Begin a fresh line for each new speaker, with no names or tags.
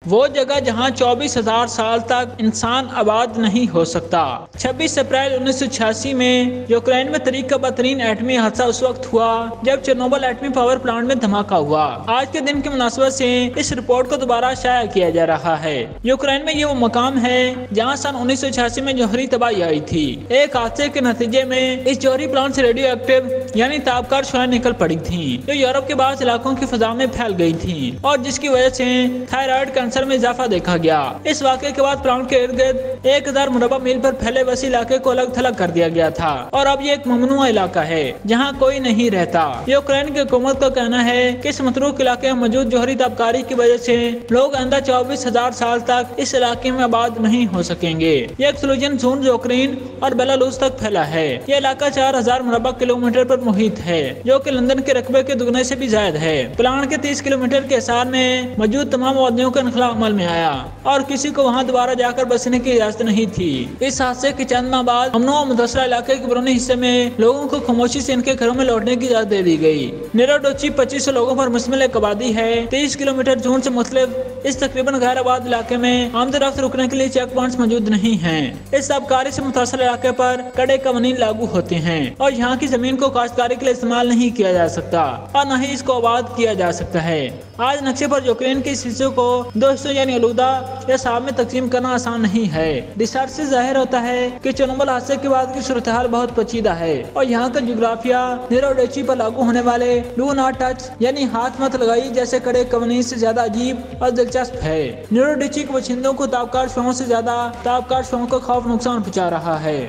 وہ جگہ جہاں 24,000 سال تک انسان آباد نہیں ہو سکتا۔ 26 اپریل 1986 میں یوکرین میں تاریخ کا بدترین ایٹمی حادثہ اس وقت ہوا جب چرنوبل ایٹمی پاور پلانٹ میں دھماکہ ہوا۔ آج کے دن کی مناسبت سے اس رپورٹ کو دوبارہ شائع کیا جا رہا ہے۔ یوکرین میں یہ وہ مقام ہے جہاں سن 1986 میں جوہری تباہی آئی تھی۔ ایک حادثے کے نتیجے میں اس جوہری پلانٹ سے ریڈیو ایکٹیو یعنی تابکار شعاعیں نکل پڑی تھیں جو یورپ کے بعض علاقوں کی فضا میں پھیل گئی تھیں اور جس کی وجہ سے تھائرائیڈ کینسر میں اضافہ دیکھا گیا۔ اس واقعے کے بعد پلانٹ کے ارد گرد 1000 مربع میل پر پھیلے وسیع علاقے کو الگ تھلگ کر دیا گیا تھا اور اب یہ ایک ممنوع علاقہ ہے جہاں کوئی نہیں رہتا۔ یوکرین کی حکومت کا کہنا ہے کہ اس متروک علاقے میں موجود جوہری تابکاری کی وجہ سے لوگ آئندہ 24,000 سال تک اس علاقے میں آباد نہیں ہو سکیں گے۔ یہ ایکسکلوژن زون یوکرین اور بیلاروس تک پھیلا ہے۔ یہ علاقہ 4000 مربع کلومیٹر پر محیط ہے جو کہ لندن کے رقبے کے دگنے سے بھی زائد ہے۔ پلانٹ کے 30 کلومیٹر کے حصار میں موجود تمام آبادیوں کا انخلا عمل میں آیا اور کسی کو وہاں دوبارہ جا کر بسنے کی اجازت نہیں تھی۔ اس حادثے کے چند ماہ بعد ممنوع متاثرہ علاقے کے بیرونی حصے میں لوگوں کو خاموشی سے ان کے گھروں میں لوٹنے کی اجازت دے دی گئی۔ نیروڈوچی 2500 لوگوں پر مشتمل ایک آبادی ہے۔ 30 کلومیٹر زون سے مختلف اس تقریباً غیر آباد علاقے میں آمد و رفت رکنے کے لیے چیک پوائنٹس موجود نہیں ہیں۔ اس تابکاری سے متاثرہ علاقے پر کڑے قوانین لاگو ہوتے ہیں اور یہاں کی زمین کو کاشتکاری کے لیے استعمال نہیں کیا جا سکتا اور نہ ہی اس کو آباد کیا جا سکتا ہے۔ آج نقشے پر یوکرین کے اس حصے کو 2 حصوں یعنی آلودہ یا صاف میں تقسیم کرنا آسان نہیں ہے۔ ریسرچ سے ظاہر ہوتا ہے کہ چرنوبل حادثے کے بعد کی صورتحال بہت پیچیدہ ہے اور یہاں کا جغرافیہ نیروڈوچی پر لاگو ہونے والے ڈو ناٹ ٹچ یعنی ہاتھ مت لگائی جیسے کڑے قوانین سے زیادہ عجیب اور دلچسپ ہے۔ نیروڈوچی کے باشندوں کو تابکار شعاعوں سے زیادہ تابکار شعاعوں کا خوف نقصان پہنچا رہا ہے۔